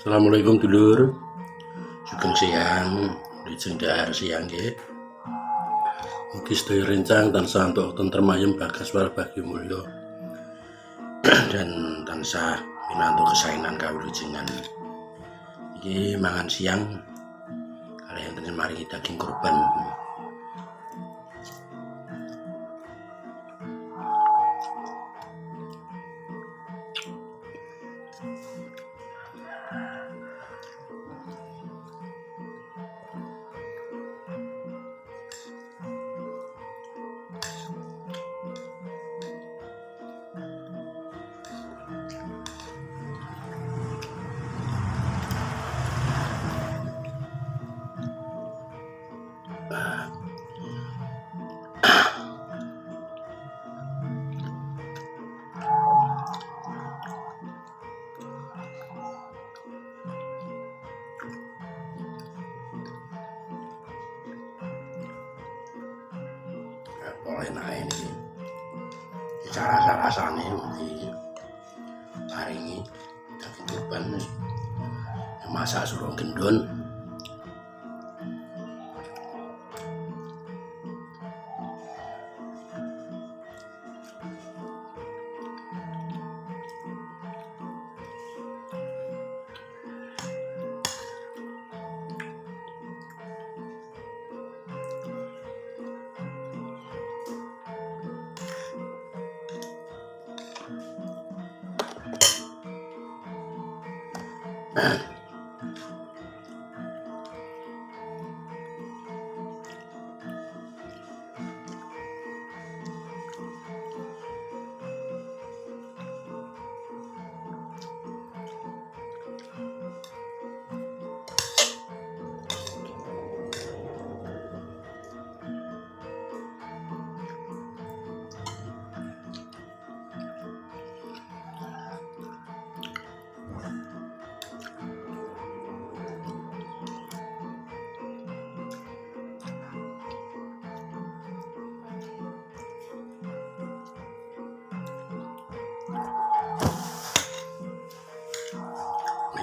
Assalamualaikum dulur, sugeng siang, dijengdar siang nggih. Mugi sedaya rencang tansah antuk tentrem ayem bagas walbagya mulya dan tansah pinantuk kesaenan kawulujengan. Iki mangan siang kaliyan enten maringi daging kurban. Kok enak ini cara-carasane mugi paringi daging kurban masak suruh gendon.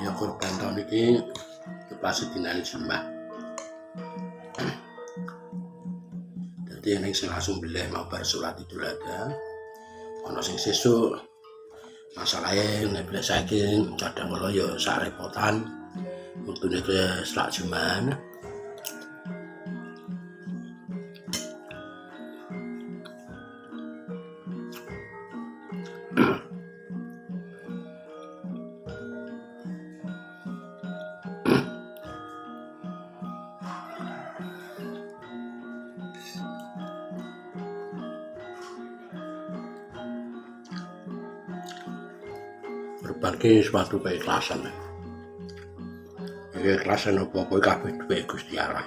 Ya kurban tahun ini pas dinane Jumat. Dadi nek sing langsung beleh mau bar salat Idul Adha, ana sing sesuk masalahe nek beleh saiki kadang kala ya sak repotan wektune ke selak Jumat. Berbagi suatu keikhlasan. Keikhlasan apa-apa kabeh duwe Gusti Allah.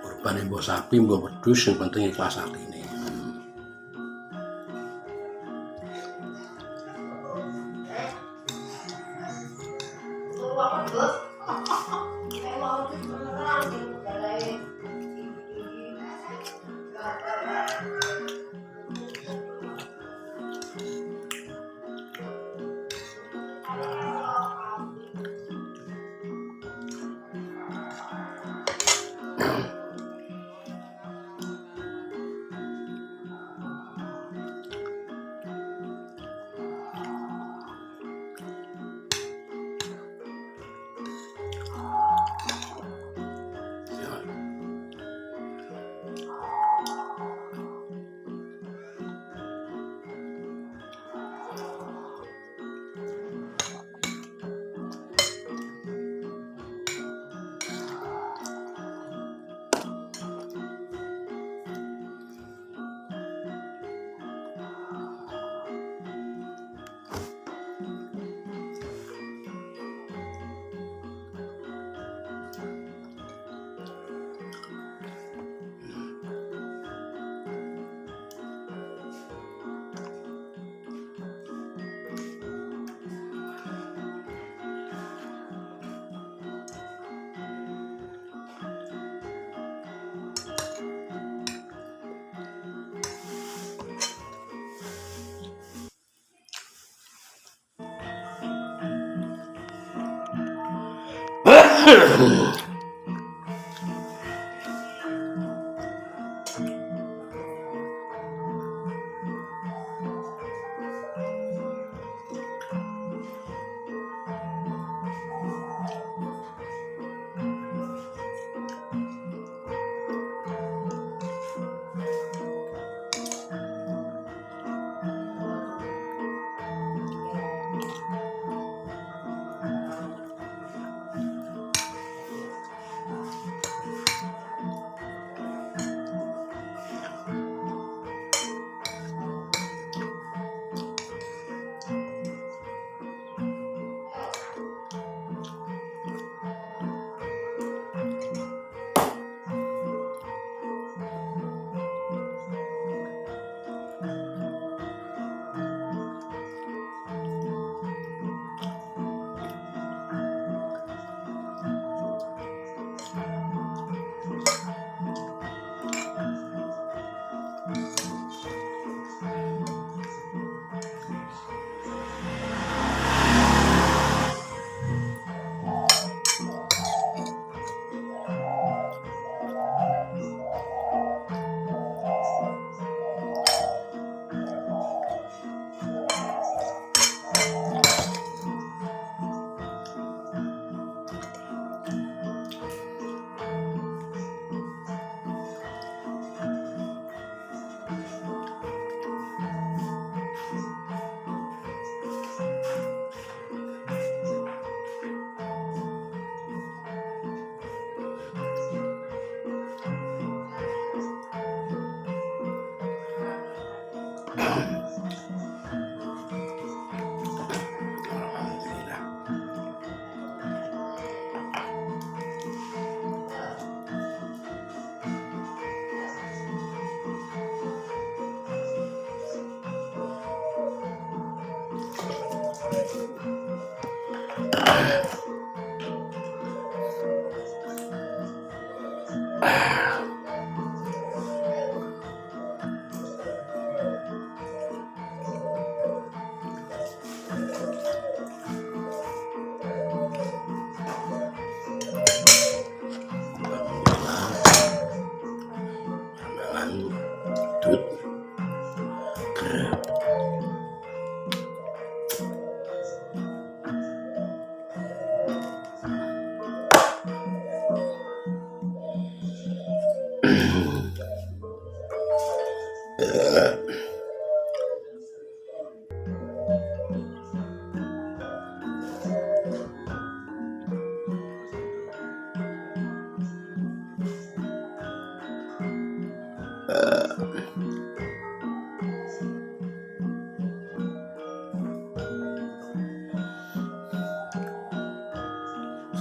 Kurban mbok sapi mbok wedhus sing penting ikhlas atine.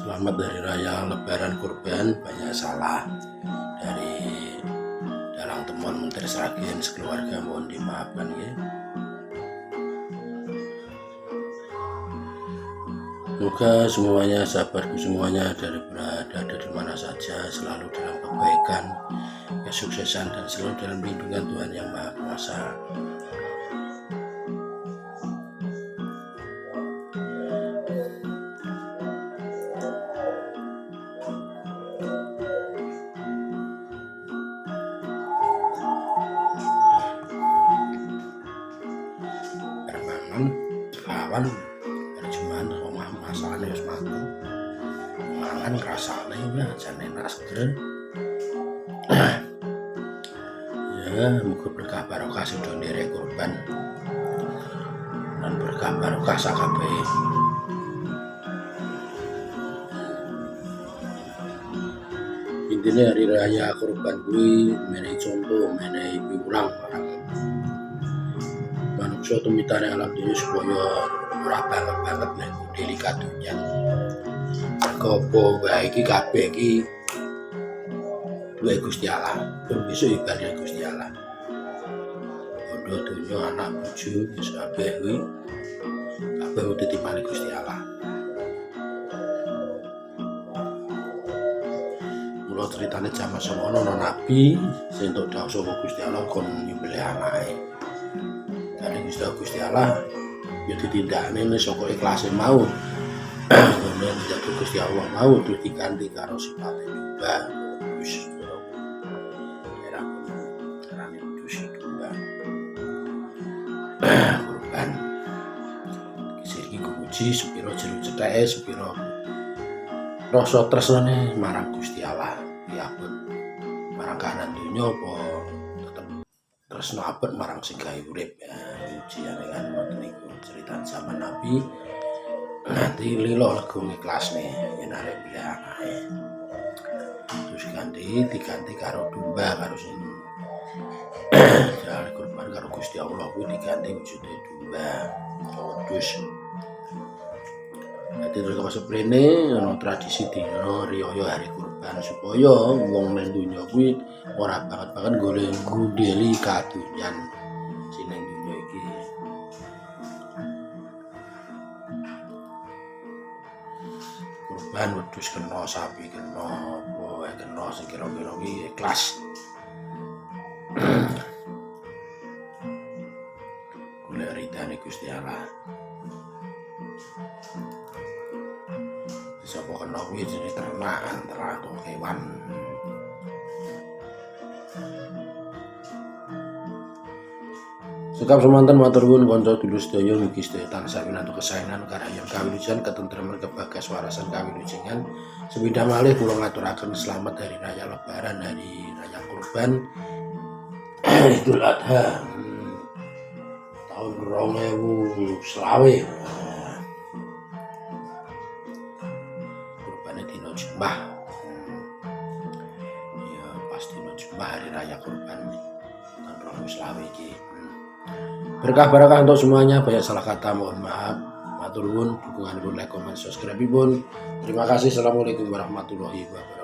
Selamat Hari Raya Lebaran Kurban. Banyak salah dari dalang temuan Menteri Sragen sekeluarga, mohon dimaafkan ya. Semoga semuanya, sahabatku semuanya, berada di mana saja, selalu dalam kebaikan, kesuksesan, dan selalu dalam lindungan Tuhan Yang Maha Kuasa. Kawan perjuangan rumah masalahnya harus matang mangan rasanya ya jane nasder ya, muga berkah barokah sudah nderek kurban dan berkah barokah sakabeh. Intinya hari raya kurban kuwi menehi contoh, menehi piwulang manungsa tumitane alam dhewe supaya ora banget nek budhe kadunya. Mergo wae iki kabeh iki duwe Gusti Allah, besok ibadah Gusti Allah. Bondo donya anak bojo wis kabeh kuwi kabeh dititipane Gusti Allah. Mula ceritane jaman semono ana nabi sing entuk dawuh saka Gusti Allah kon nyembelih anake. Gusti Allah ya ditindakne saka ikhlase mau nggone njatuh Gusti Allah mau terus diganti karo sipate domba wedhus daerah carane wedhus domba kurban iki guji sepiro jero cetheke sepiro rasa tresnane marang Gusti Allah diabot marang kahanan donya apa tetep tresno abot marang sing gawe urip ujiane kan ngoten niku cerita zaman Nabi nanti lilo lego ikhlasne yen arep bilih anake terus diganti karo domba karo sing jare kurban karo Gusti Allah kuwi diganti wujude domba wedhus. Jadi terus masuk rene ana tradisi dina riyaya hari kurban supaya wong nang donya kuwi ora banget golek nggundeli kadunyan sing nang donya iki. Kurban wedhus kena sapi kena apa kena sing kira-kira iki ikhlas. Golek ridane Gusti Allah. Sapa kena kuwi jenenge ternak atau hewan. Sekap semanten matur nuwun kanca dulur sedaya mugi sedaya tansah winantu kesaenan karayaan kawilujengan ketentreman kebagas warasan kawilujengan. Sepindah malih kula ngaturaken selamat hari raya lebaran hari raya kurban Idul Adha tahun 2020. Dina Jumat ya pasti dina Jumat hari raya kurban tahun 2020 iki. Berkah barakah untuk semuanya, banyak salah kata mohon maaf. Matur nuwun dukunganipun, like, comment, subscribe pun. Terima kasih. Assalamualaikum warahmatullahi wabarakatuh.